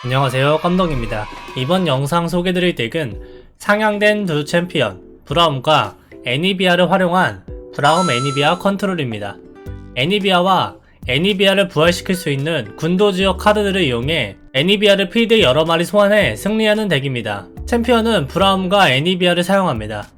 안녕하세요, 깜동입니다. 이번 영상 소개드릴 덱은 상향된 두 챔피언 브라움과 애니비아를 활용한 브라움 애니비아 컨트롤입니다. 애니비아와 애니비아를 부활시킬 수 있는 군도지역 카드들을 이용해 애니비아를 필드에 여러 마리 소환해 승리하는 덱입니다. 챔피언은 브라움과 애니비아를 사용합니다.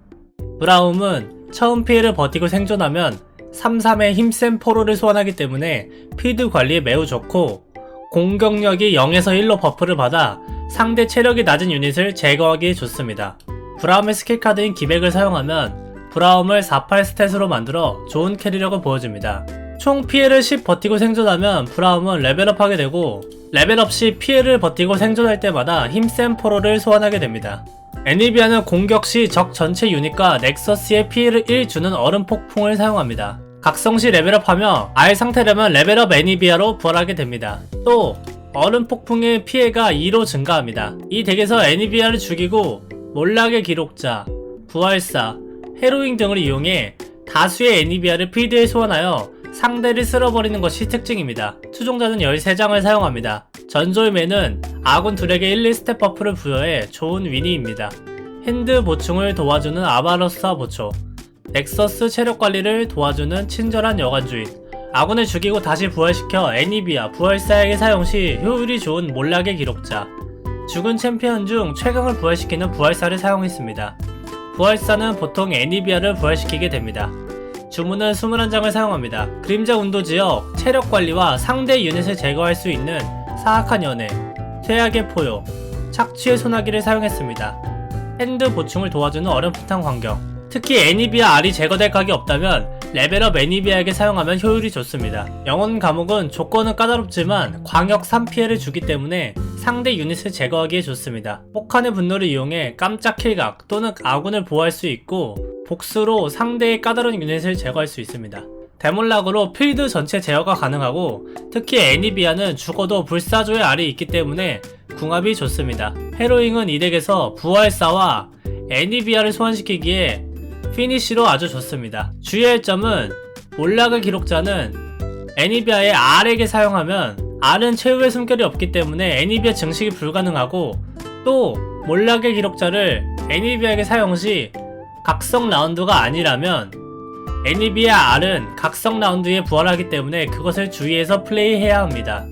브라움은 처음 피해를 버티고 생존하면 3-3의 힘센 포로를 소환하기 때문에 필드 관리에 매우 좋고, 공격력이 0에서 1로 버프를 받아 상대 체력이 낮은 유닛을 제거하기에 좋습니다. 브라움의 스킬 카드인 기백을 사용하면 브라움을 48 스탯으로 만들어 좋은 캐리력을 보여줍니다. 총 피해를 10 버티고 생존하면 브라움은 레벨업하게 되고, 레벨업 시 피해를 버티고 생존할 때마다 힘센 포로를 소환하게 됩니다. 애니비아는 공격 시 적 전체 유닛과 넥서스에 피해를 1 주는 얼음 폭풍을 사용합니다. 각성시 레벨업하며 R 상태라면 레벨업 애니비아로 부활하게 됩니다. 또 얼음 폭풍의 피해가 2로 증가합니다. 이 덱에서 애니비아를 죽이고 몰락의 기록자, 부활사, 헤로잉 등을 이용해 다수의 애니비아를 필드에 소환하여 상대를 쓸어버리는 것이 특징입니다. 추종자는 13장을 사용합니다. 전조임에는 아군 둘에게 1, 2스텝 버프를 부여해 좋은 위니입니다. 핸드 보충을 도와주는 아바로스와 보초, 넥서스 체력 관리를 도와주는 친절한 여관주인, 아군을 죽이고 다시 부활시켜 애니비아, 부활사에게 사용시 효율이 좋은 몰락의 기록자, 죽은 챔피언 중 최강을 부활시키는 부활사를 사용했습니다. 부활사는 보통 애니비아를 부활시키게 됩니다. 주문은 21장을 사용합니다. 그림자 운도 지역, 체력 관리와 상대 유닛을 제거할 수 있는 사악한 연애, 퇴약의 포효, 착취의 소나기를 사용했습니다. 핸드 보충을 도와주는 얼음풋한 환경, 특히 애니비아 R이 제거될 각이 없다면 레벨업 애니비아에게 사용하면 효율이 좋습니다. 영혼 감옥은 조건은 까다롭지만 광역 3 피해를 주기 때문에 상대 유닛을 제거하기에 좋습니다. 폭탄의 분노를 이용해 깜짝 킬각 또는 아군을 보호할 수 있고, 복수로 상대의 까다로운 유닛을 제거할 수 있습니다. 데몬락으로 필드 전체 제어가 가능하고, 특히 애니비아는 죽어도 불사조의 R이 있기 때문에 궁합이 좋습니다. 헤로잉은 이 덱에서 부활사와 애니비아를 소환시키기에 피니쉬로 아주 좋습니다. 주의할 점은 몰락의 기록자는 애니비아의 R에게 사용하면 R은 최후의 숨결이 없기 때문에 애니비아 증식이 불가능하고, 또 몰락의 기록자를 애니비아에게 사용시 각성 라운드가 아니라면 애니비아 R은 각성 라운드에 부활하기 때문에 그것을 주의해서 플레이해야 합니다.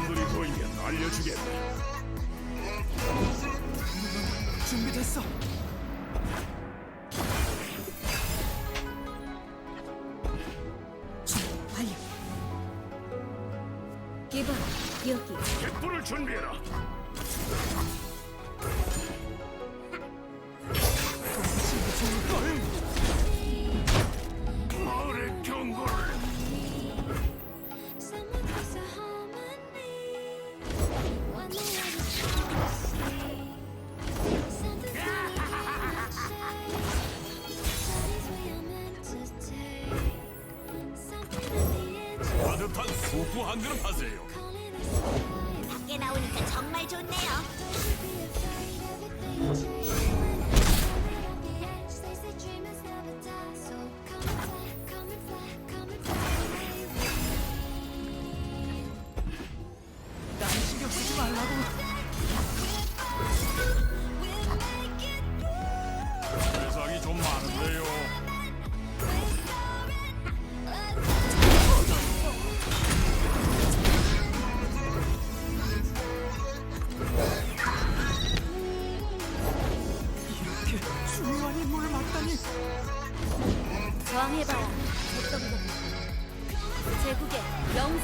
놈들이 보이면 알려주겠다. 준비됐어. 완료. 기본 여기. 객불을 준비해라. 마을의 경고를. 따뜻한 수프 한 그릇 하세요. 밖에 나오니까 정말 좋네요. 난 신경 쓰지 말라고.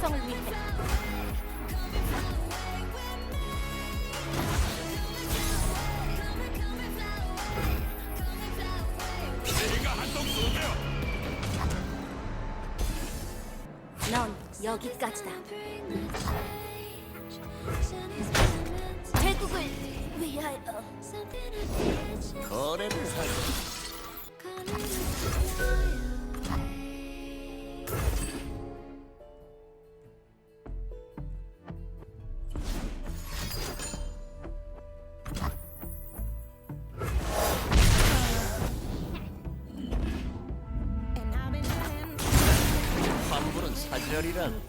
적성을 위해. 내가 한동 쏘게요. 넌 여기까지다. 제국을 위하여. 거래를 하자. 환불은 사절이란.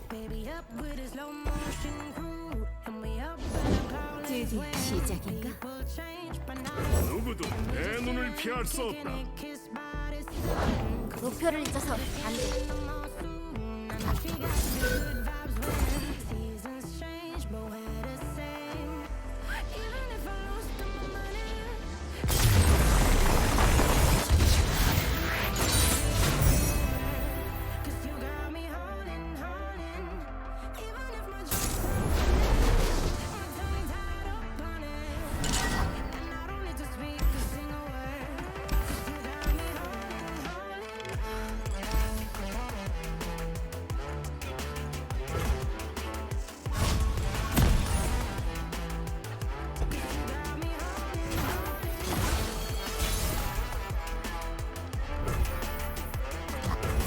드디어 시작인가? 누구도 내 눈을 피할 수 없다. 목표를 잊어서 안 돼.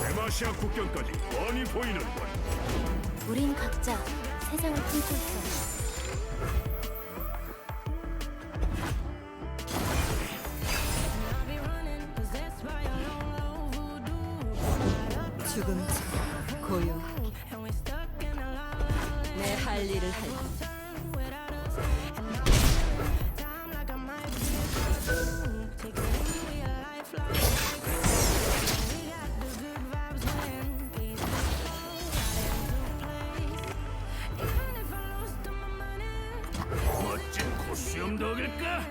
대마시아 국경까지 뻔히 보이는군. 우린 각자 세상을 품고 있어. 죽음 고요하게 내 할 일을 할 멋진 코스염 덕일까?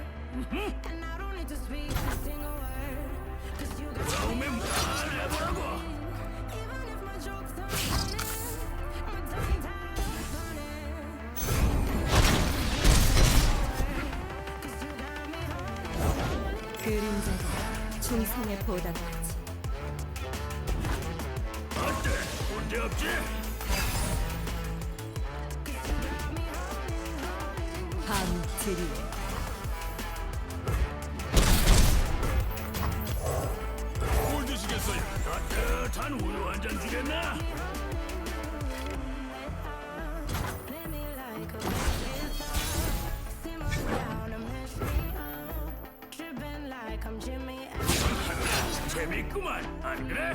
브라움에 말해보라고. 그림자가 충성에 보답하지. 어때? 문제 없지? 밤 드리 뭘 드시겠어요? 따뜻한 우유 한 잔 주겠나? 재밌구만, 안 그래?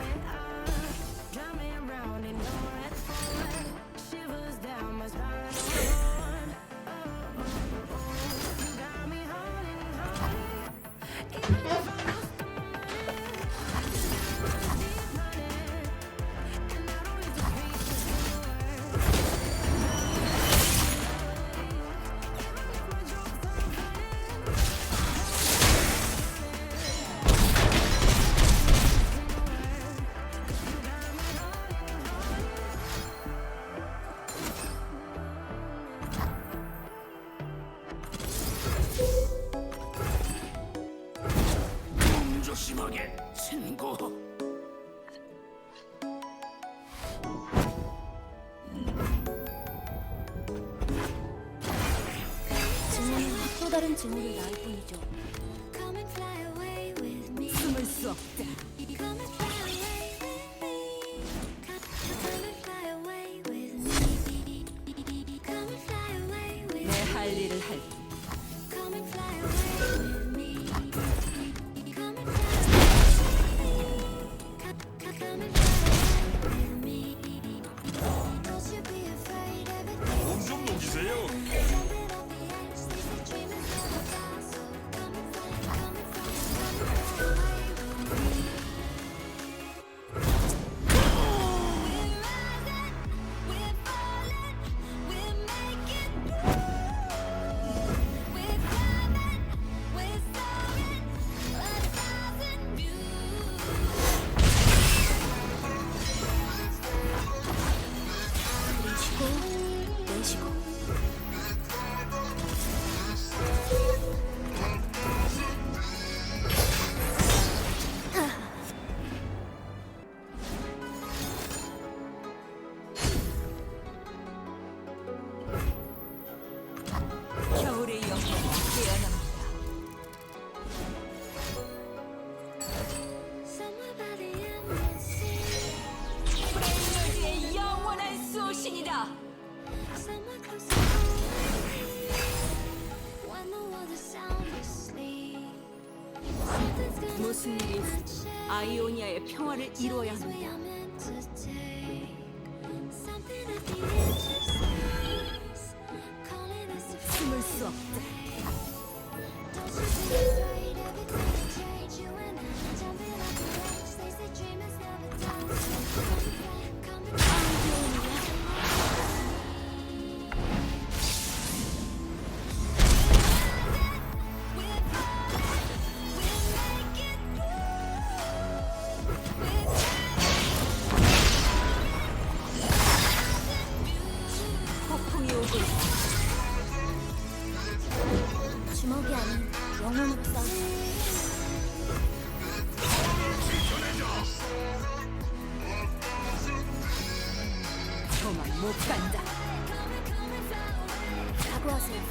조심하게, 친구. 증오는 또 다른 증오를 낳을 뿐이죠. 숨을 수 없다. 내 할 일을 할 몸좀 녹이세요. Somewhere close to home. When the world is sound asleep, something's gonna 무슨 일이 있어? 아이오니아의 평화를 이루어야 Journeys we 합니다. are meant to take. Something at the edge of space, calling us to 숨을 수 없다. Don't you be afraid, everything will change. You and I jumping off the ledge. They say dreamers never die. So come and find me. 폭풍이 오고 있어. 주먹이 아닌 영혼으로 싸우자. 도망 못 간다. 각오하세요.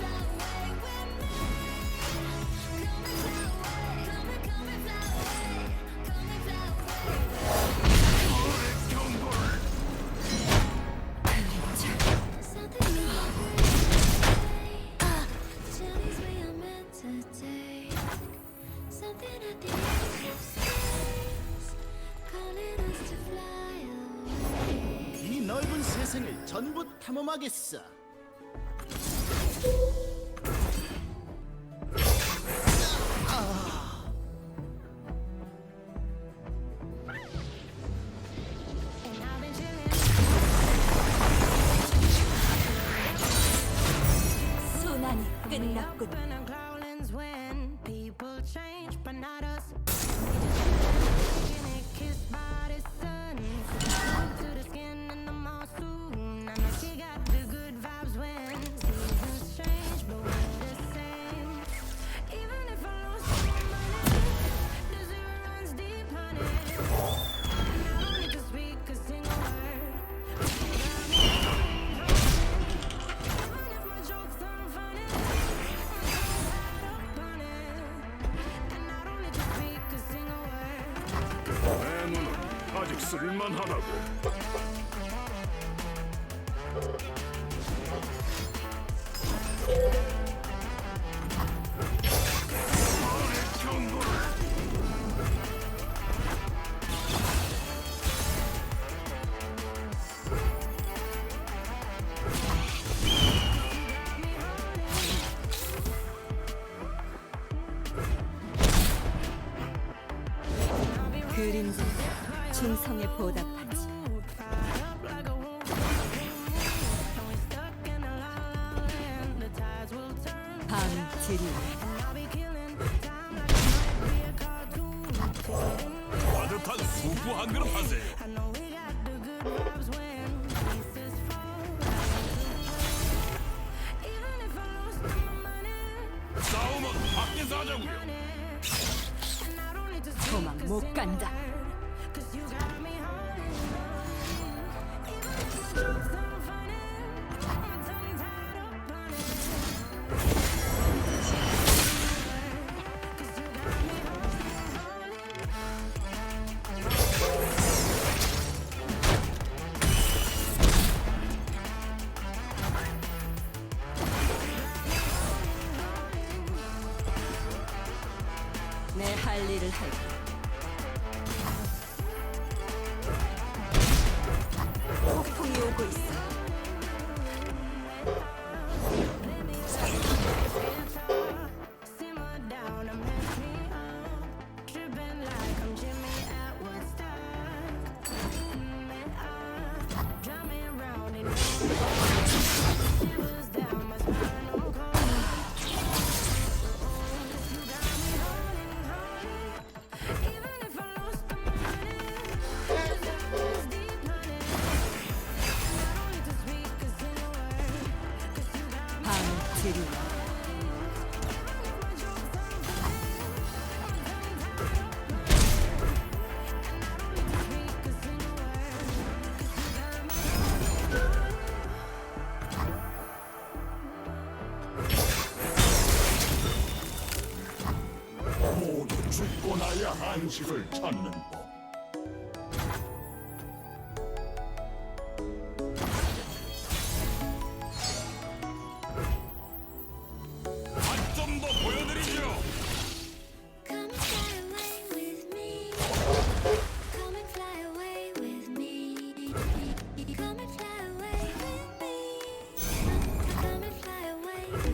Something new every day. Journeys we are meant to take. Something at the edge of space, calling us to fly away. 이 넓은 세상을 전부 탐험하겠어. 순환이 끝났군. Open our growlings when people change, but not us. Getting kissed by the sun, to the skin and the moss soon. I know she got the good vibes when seasons change, but we're the same. Even if I lost all my money, the zero runs deep, honey. And I don't need to speak a single word. Even if my jokes aren't funny, 내 눈은 아직 쓸만하다고. 마을의 경고를 그림자 충성에 보답하지. 밤 지리 따뜻한 수프 한 그릇 하세요. 싸움은 밖에서 하자고요. 도망 못 간다. 내 할 일을 할게. 폭풍이 오고 있어. 밤 지리 모두 죽고 나야 한식을 찾는 법.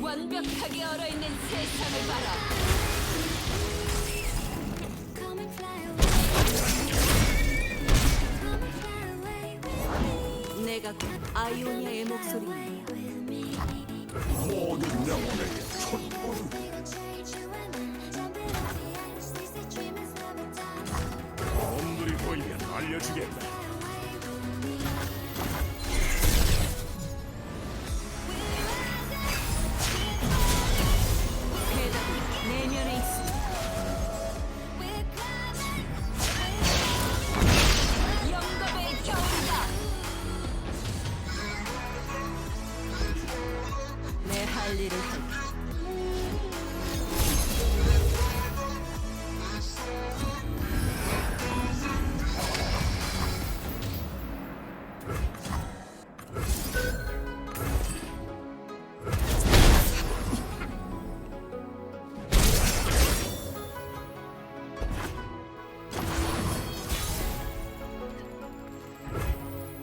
완벽하게 얼어있는 세상을 봐라. Come and fly away. Come and fly away with me. 내가 곧 아이오니아의 목소리입니다. With me. 모든 영혼에게 촛불을 We gon' change you and then jump it off the edge. They say dreamers never die. 놈들이 보이면 알려주겠다. 대답은 내면에 있습니다. 영겁의 겨울이다. 내 할 일을 할게.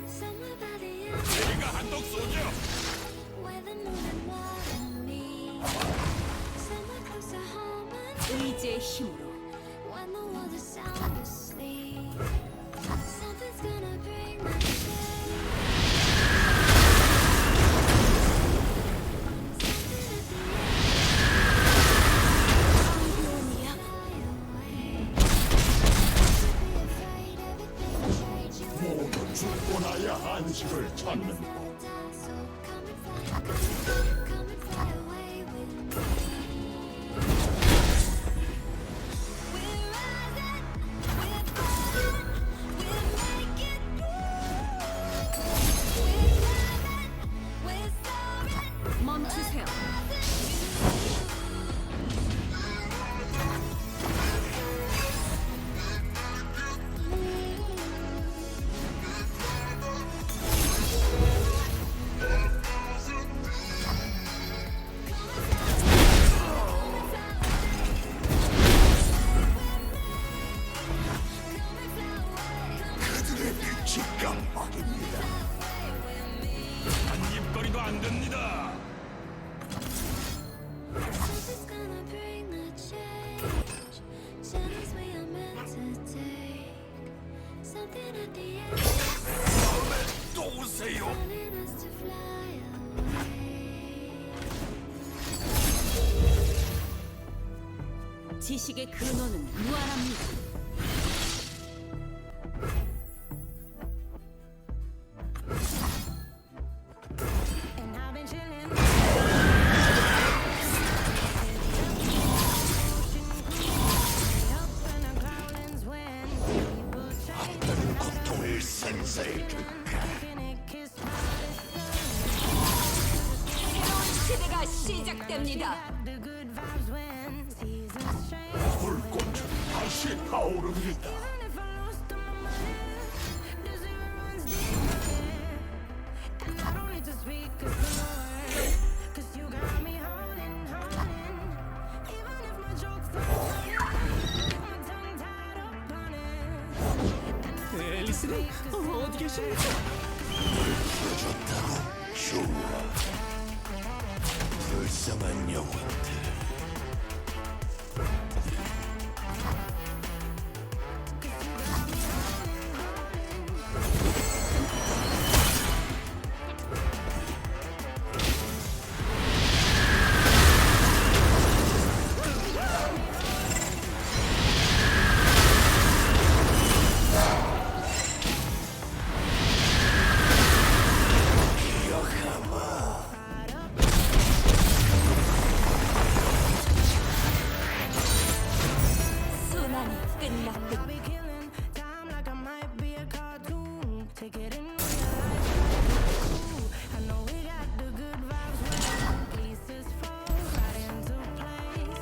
Somewhere by the end, 내가 한독 쏘죠. where the moon and water meet. Somewhere close to home and 의지의 힘으로 when the world is sound asleep, something's gonna bring the day. 모두 죽고 나야 안식을 찾는 법. So come and fly away with me. We're rising, we're falling, we'll make it through. We're climbing, we're soaring. 멈추세요. 그들의 빛이 깜빡입니다. 한 입거리도 안 됩니다. Something's gonna bring the change. Journeys we are meant to take. Something at the end, 또 오세요. wanting us to fly away. 지식의 근원은 무한합니다. And I've been chilling. Up in the growlings when people say 고통을 생사해 줄까. can it kiss my 새로운 시대가 시작됩니다. the good vibes when seasons change. 불꽃은 다시 타오릅니다. And if I lost all my money, the zero runs deep. And I don't need to speak a single word, 'cause you got me holding. Even if my jokes are funny, my tongue tied up on it. 앨리스는 어디 계십니까? 풀어줬다고 좋아. 불쌍한 영혼들. 순환이 끝났다. I'll be killing time like I might be a cartoon. Take it in real life. Ooh, I know we got the good vibes when pieces fall right into place.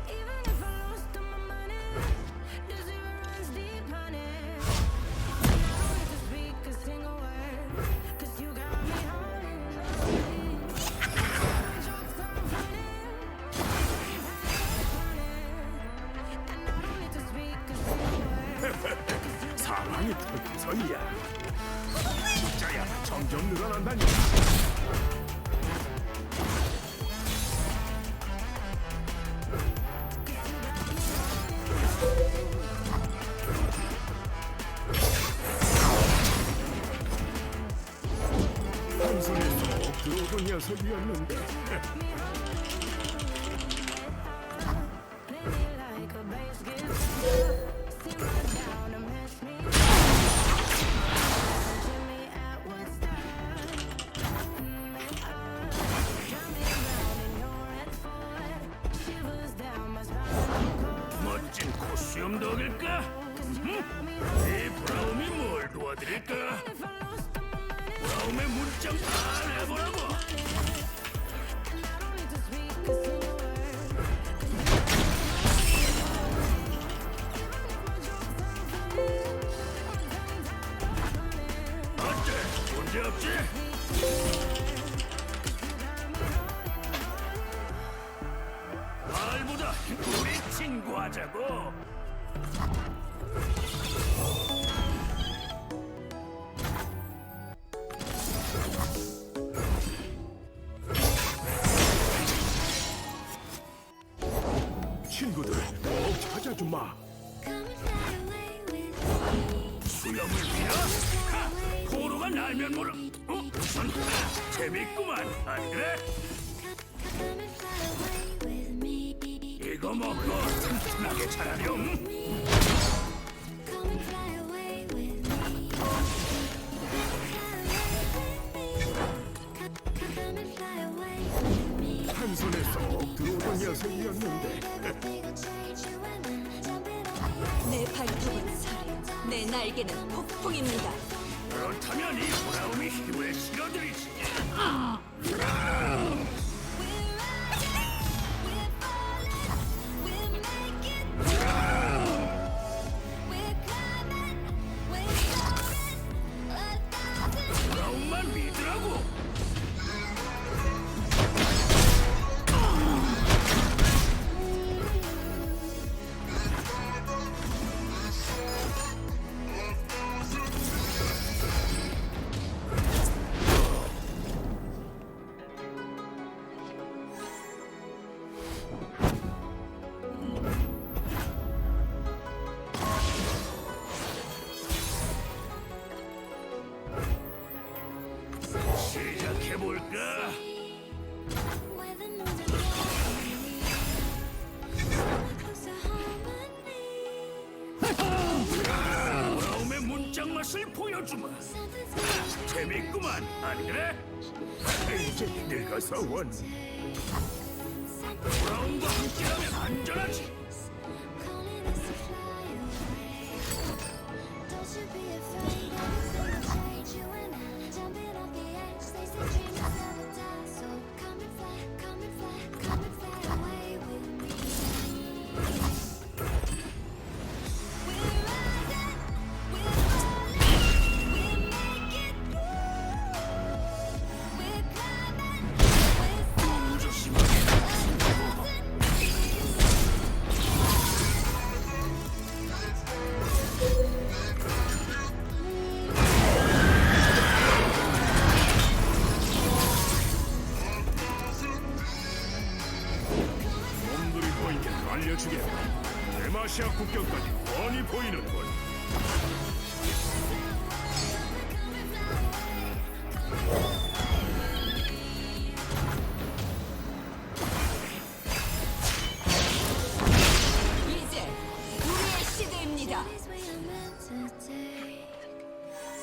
Even if I lost all my money, the zero runs deep, honey. And I don't need to speak a single word, 'cause you got me holding. My jokes are funny. And I don't need to speak a single word. 사랑이 터져야 숫자야 점점 늘어난다니까. 들어오던 녀석이었는데. 멋진 코수염 덕일까? 이 브라움이 뭘 도와드릴까? 브라움의 문장 다 내보라고. 어때? 문제 없지? 말보다 우리 친구 하자고. 친구들 꼭 찾아주마. Come and fly away with me. 수염을 빌어? 하! 포로가 날면 모르. 우선 재밌구만. 안 그래? Come and fly away with me. 이거 먹고 튼튼하게 자라렴. Come and fly away with me. Come and fly away with me. 한 손에 쏙 들어오던 녀석이었는데. Everything will change you and then jump it up. 내 발톱은 살, 내 날개는 폭풍입니다. 그렇다면 이 브라움이 힘을 실어드리지. We're rising, we're falling, we'll make it through. We're climbing, we're soaring, 1,000. 브라움만 믿으라고. 시작해볼까? Where the moon's above me. Close to harmony. 브라움의 문짝 맛을 보여주마. Something's 재밌구만. 안 그래? 이제 늙어서 원. 브라움과 함께라면 안전하지. calling us to fly away. Don't you be afraid, everything will change you and I. Jumping off the edge, they say dreams never die. So come and fly, come and fly, come and fly away with me. We're rising, we're falling, we'll make it through. We're climbing, we're soaring. 조심하게. 놈들이 보이게 알려주겠다. 데마시아 국경까지 뻔히 보이는군. 이제 우리의 시대입니다. Days we are meant to take.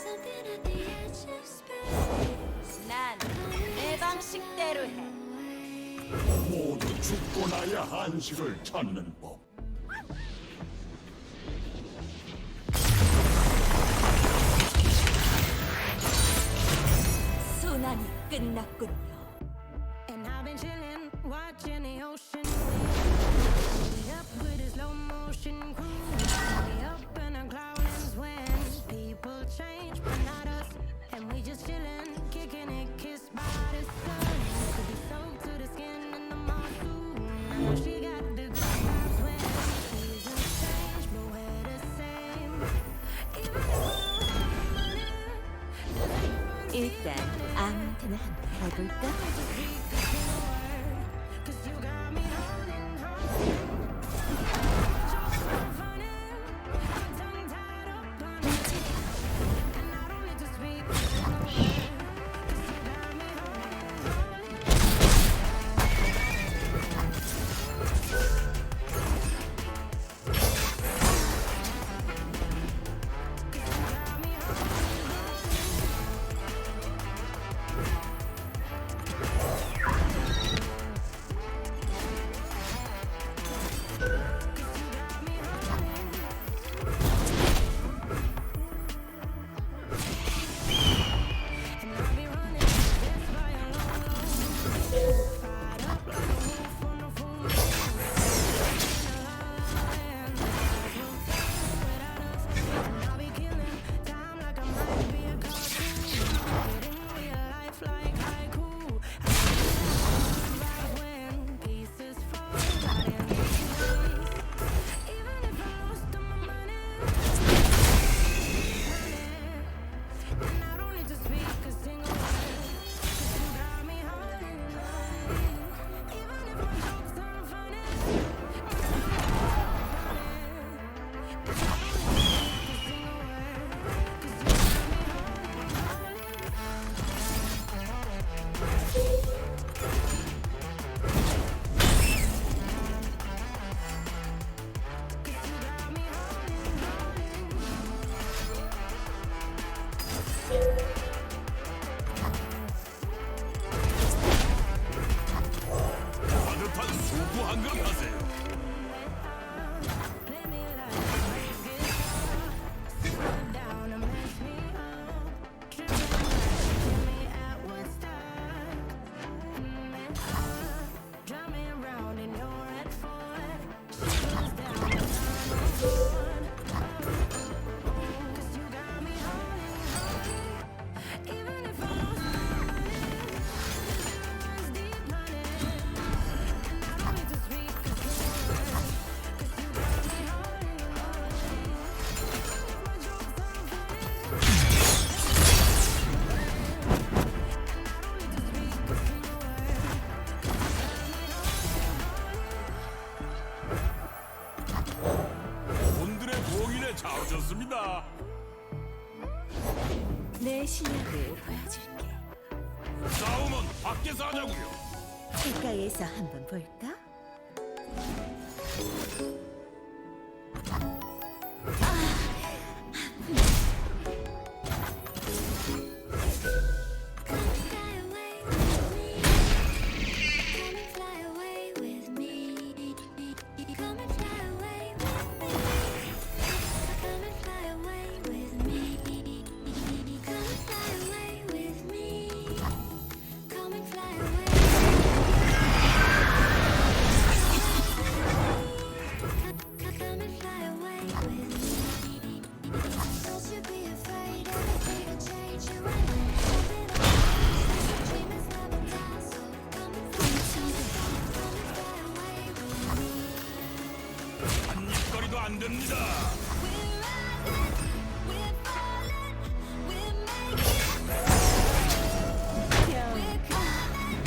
Something at the edge of space. 난 내 방식대로 해. 모두 죽고 나야 한식을 찾는 법. 순환이 끝났군요. And I've been chilling, watching the ocean. Way up with a slow motion cruise. Way up in a cloudlands when people change, but not us. And we just chilling, kicking it, kissed by the sun. Could be soaked to the skin in the moss soon. I know she got the good vibes when seasons change, but we're the same. Even if we're running, 일단 아무한테나 한번 해볼까? cause you got me holding on. Tongue tied up on it. And I don't need to speak. 'Cause you got me holding 한 그릇 하세요. Play me like a bass guitar. Slow down and mess me up. Tripping like Jimmy at Woodstock. Drive me around in your red Ford. She goes down the board. 'Cause you got me holding. Even if I lose my money, 'cause your eyes deep money. And I don't need to speak 'cause you got me holding. If my jokes are funny, and I don't need to speak 'cause you 오늘의 봉인에 잘 오셨습니다. 내 실력을 보여줄게. 싸움은 밖에서 하자고요. 가까이에서 한번 볼까? Fly away with me. Come and fly away with me. Come and fly away with me. Come and fly away with me. Come and fly away with me. Come and fly away. Come and fly away with me. Don't you be afraid, everything will change you and something will dream is never done. So come and fly away with me. 한입거리도 안 됩니다. We're rising, we're falling, we're making, we're coming,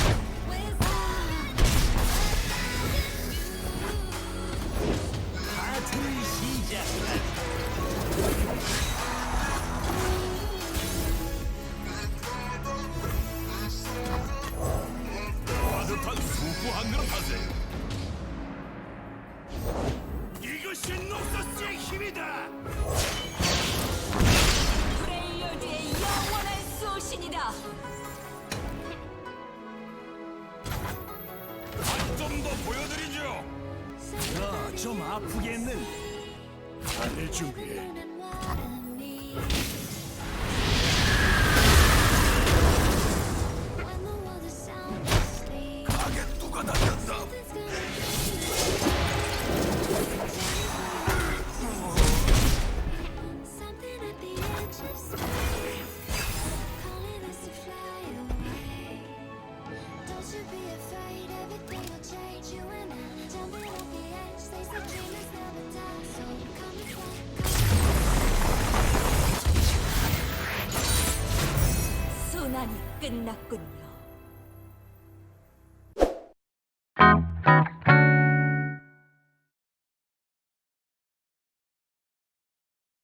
we're falling. 파티를 시작하자. 따뜻한 수프 한 그릇 하세요. 이것이 녹서스의 힘이다. 브레이어드의 영원한 소신이다. 좀 더 보여드리죠. 좀 아프겠는. 자네 준비해. And what I need. When the world is sound asleep, 가게 누가 다녔다. something's gonna something at the edge of space, calling us to fly away. Don't you be afraid, everything will change. You and I jumping off the edge. They say dreamers never die, so come and fly. 소난이 끝났군요.